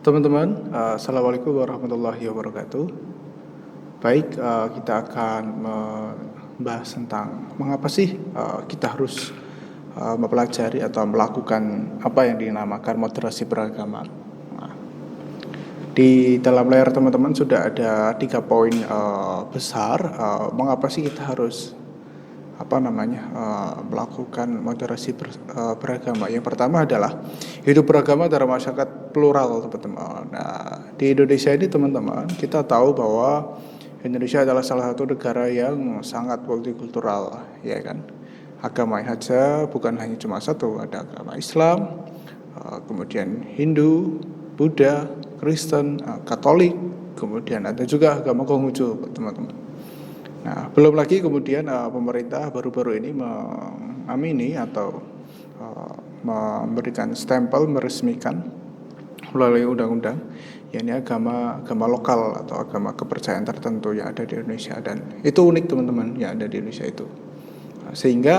Teman-teman, Assalamualaikum warahmatullahi wabarakatuh. Baik, kita akan membahas tentang mengapa sih kita harus mempelajari atau melakukan apa yang dinamakan moderasi beragama. Nah, di dalam layar teman-teman sudah ada 3 poin besar mengapa sih kita harus melakukan moderasi beragama. Yang pertama adalah hidup beragama dalam masyarakat plural, teman-teman. Nah, di Indonesia ini teman-teman, kita tahu bahwa Indonesia adalah salah satu negara yang sangat multikultural, ya kan. Agamanya saja bukan hanya cuma satu, ada agama Islam, kemudian Hindu, Buddha, Kristen, Katolik, kemudian ada juga agama Konghucu, teman-teman. Nah, belum lagi kemudian pemerintah baru-baru ini mengamini atau memberikan stempel, meresmikan melalui undang-undang, yakni agama lokal atau agama kepercayaan tertentu yang ada di Indonesia, dan itu unik teman-teman yang ada di Indonesia itu. Sehingga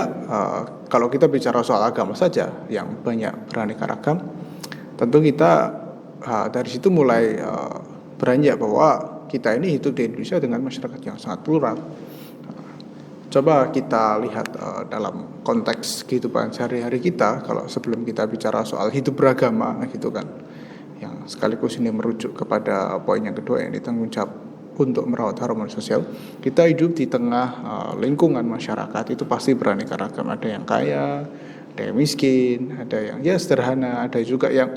kalau kita bicara soal agama saja yang banyak beraneka ragam, tentu kita dari situ mulai beranjak bahwa kita ini hidup di Indonesia dengan masyarakat yang sangat plural. Coba kita lihat dalam konteks kehidupan sehari-hari kita, kalau sebelum kita bicara soal hidup beragama gitu kan, yang sekaligus ini merujuk kepada poin yang kedua yang ditanggung jawab untuk merawat harmoni sosial. Kita hidup di tengah lingkungan masyarakat itu pasti beraneka ragam. Ada yang kaya, ada yang miskin, ada yang sederhana, ada juga yang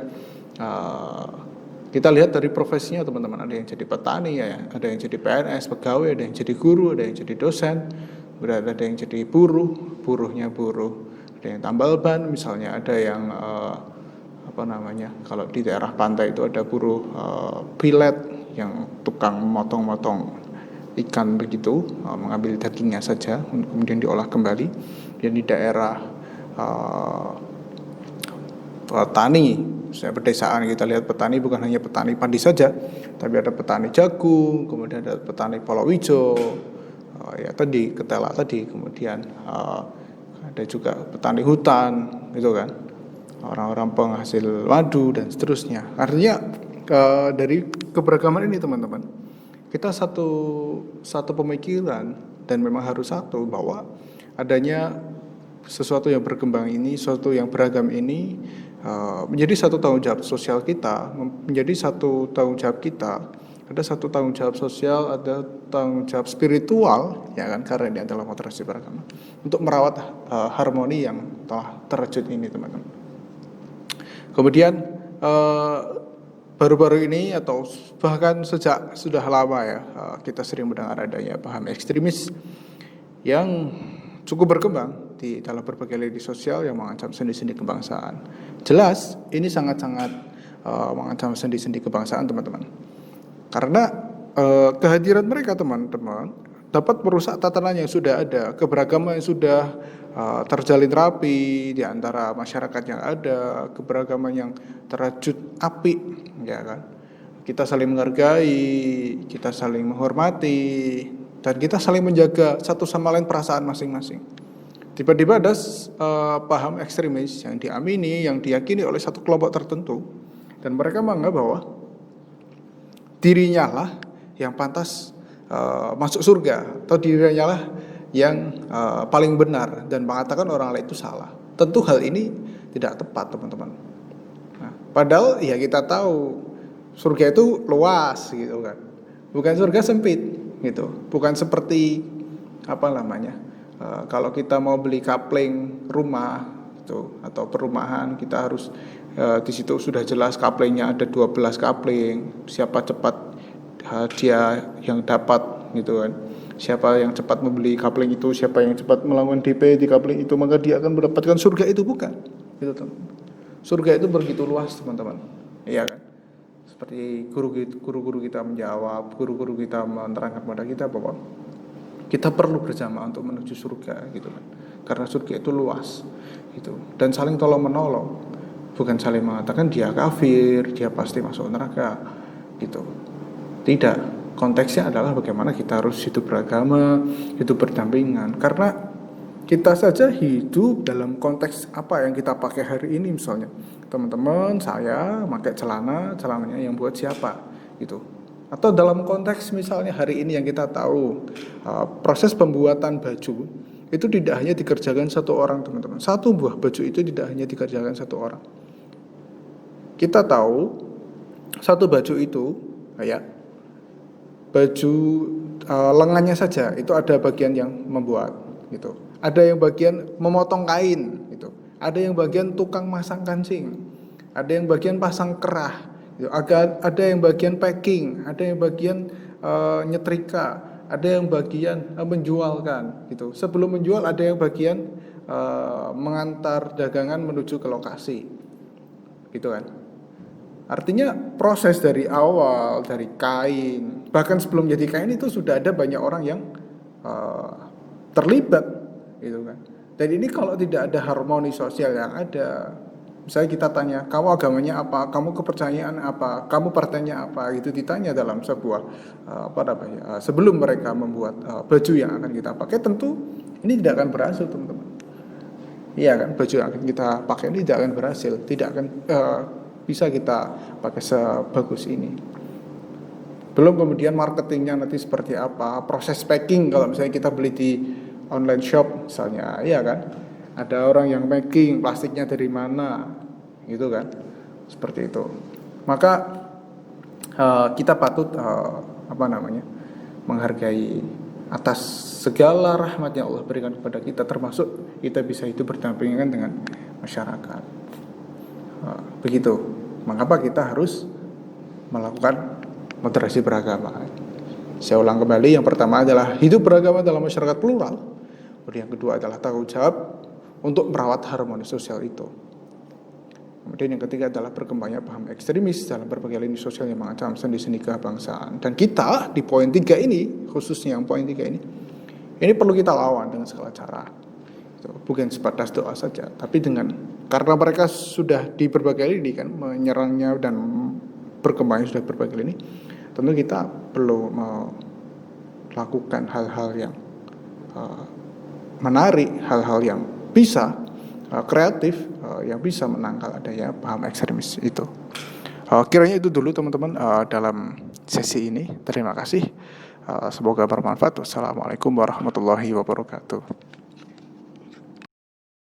kita lihat dari profesinya teman-teman. Ada yang jadi petani, ada yang jadi PNS, pegawai, ada yang jadi guru, ada yang jadi dosen, ada yang jadi buruhnya buruh, ada yang tambal ban misalnya, ada yang kalau di daerah pantai itu ada buruh pilet yang tukang motong-motong ikan begitu, mengambil dagingnya saja kemudian diolah kembali. Dan di daerah tani, misalnya pedesaan, kita lihat petani bukan hanya petani padi saja, tapi ada petani jagung, kemudian ada petani palawija, ketela tadi, kemudian ada juga petani hutan, gitu kan, orang-orang penghasil madu dan seterusnya. Artinya dari keberagaman ini teman-teman, kita satu pemikiran, dan memang harus satu, bahwa adanya sesuatu yang berkembang ini, sesuatu yang beragam ini menjadi satu tanggung jawab sosial kita, menjadi satu tanggung jawab kita. Ada satu tanggung jawab sosial, ada tanggung jawab spiritual, ya kan, karena ini adalah moderasi beragama, untuk merawat harmoni yang telah terwujud ini, teman-teman. Kemudian baru-baru ini atau bahkan sejak sudah lama ya, kita sering mendengar adanya paham ekstremis yang cukup berkembang di dalam berbagai lini sosial yang mengancam sendi-sendi kebangsaan. Jelas ini sangat-sangat mengancam sendi-sendi kebangsaan, teman-teman. Karena kehadiran mereka, teman-teman, dapat merusak tatanan yang sudah ada, keberagaman yang sudah terjalin rapi di antara masyarakat yang ada, keberagaman yang terwujud apik, ya kan. Kita saling menghargai, kita saling menghormati, dan kita saling menjaga satu sama lain perasaan masing-masing. Tiba-tiba ada paham ekstremis yang diamini, yang diyakini oleh satu kelompok tertentu, dan mereka menganggap bahwa dirinya lah yang pantas masuk surga, atau dirinya lah yang paling benar, dan mengatakan orang lain itu salah. Tentu hal ini tidak tepat, teman-teman. Nah, padahal ya kita tahu surga itu luas gitu kan, bukan surga sempit gitu, bukan seperti kalau kita mau beli kapling rumah itu atau perumahan, kita harus di situ sudah jelas kaplingnya ada 12 kapling, siapa cepat dia yang dapat gitu kan. Siapa yang cepat membeli kapling itu, siapa yang cepat melakukan DP di kapling itu, maka dia akan mendapatkan surga itu, bukan gitu, teman. Surga itu begitu luas, teman-teman. Iya kan? Seperti guru-guru kita menjawab, guru-guru kita menerangkan kepada kita bahwa kita perlu berjamaah untuk menuju surga gitu kan. Karena surga itu luas gitu. Dan saling tolong-menolong, bukan saling mengatakan dia kafir, dia pasti masuk neraka gitu. Tidak. Konteksnya adalah bagaimana kita harus hidup beragama, hidup berdampingan. Karena Kita saja hidup dalam konteks apa yang kita pakai hari ini misalnya. Teman-teman, saya pakai celananya yang buat siapa gitu. Atau dalam konteks misalnya hari ini yang kita tahu proses pembuatan baju itu tidak hanya dikerjakan satu orang, teman-teman. Satu buah baju itu tidak hanya dikerjakan satu orang. Kita tahu satu baju itu ya, baju lengannya saja itu ada bagian yang membuat gitu. Ada yang bagian memotong kain gitu. Ada yang bagian tukang masang kancing. Ada yang bagian pasang kerah gitu. Ada yang bagian packing, ada yang bagian nyetrika, ada yang bagian menjualkan gitu. Sebelum menjual ada yang bagian mengantar dagangan menuju ke lokasi. Gitu kan. Artinya proses dari awal, dari kain, bahkan sebelum jadi kain itu sudah ada banyak orang yang terlibat gitu kan. Dan ini kalau tidak ada harmoni sosial yang ada, misalnya kita tanya, kamu agamanya apa, kamu kepercayaan apa, kamu partainya apa, gitu ditanya dalam sebuah sebelum mereka membuat baju yang akan kita pakai, tentu ini tidak akan berhasil, teman-teman. Iya kan, baju yang akan kita pakai ini tidak akan berhasil, tidak akan bisa kita pakai sebagus ini. Belum kemudian marketingnya nanti seperti apa, proses packing kalau misalnya kita beli di online shop misalnya, iya kan, ada orang yang packing plastiknya dari mana, gitu kan, seperti itu. Maka kita patut menghargai atas segala rahmat yang Allah berikan kepada kita, termasuk kita bisa hidup berdampingan dengan masyarakat. Begitu. Mengapa kita harus melakukan moderasi beragama? Saya ulang kembali, yang pertama adalah hidup beragama dalam masyarakat plural. Yang kedua adalah tanggung jawab untuk merawat harmoni sosial itu. Kemudian yang ketiga adalah berkembangnya paham ekstremis dalam berbagai lini sosial yang mengancam sendi-sendi kebangsaan. Dan kita di poin 3 ini, khususnya yang poin 3 ini perlu kita lawan dengan segala cara. Bukan sebatas doa saja, tapi karena mereka sudah di berbagai lini kan, menyerangnya dan berkembangnya sudah berbagai lini, tentu kita perlu melakukan hal-hal yang menarik, hal-hal yang bisa kreatif, yang bisa menangkal adanya paham ekstremis itu. Kiranya itu dulu teman-teman dalam sesi ini. Terima kasih. Semoga bermanfaat. Wassalamualaikum warahmatullahi wabarakatuh.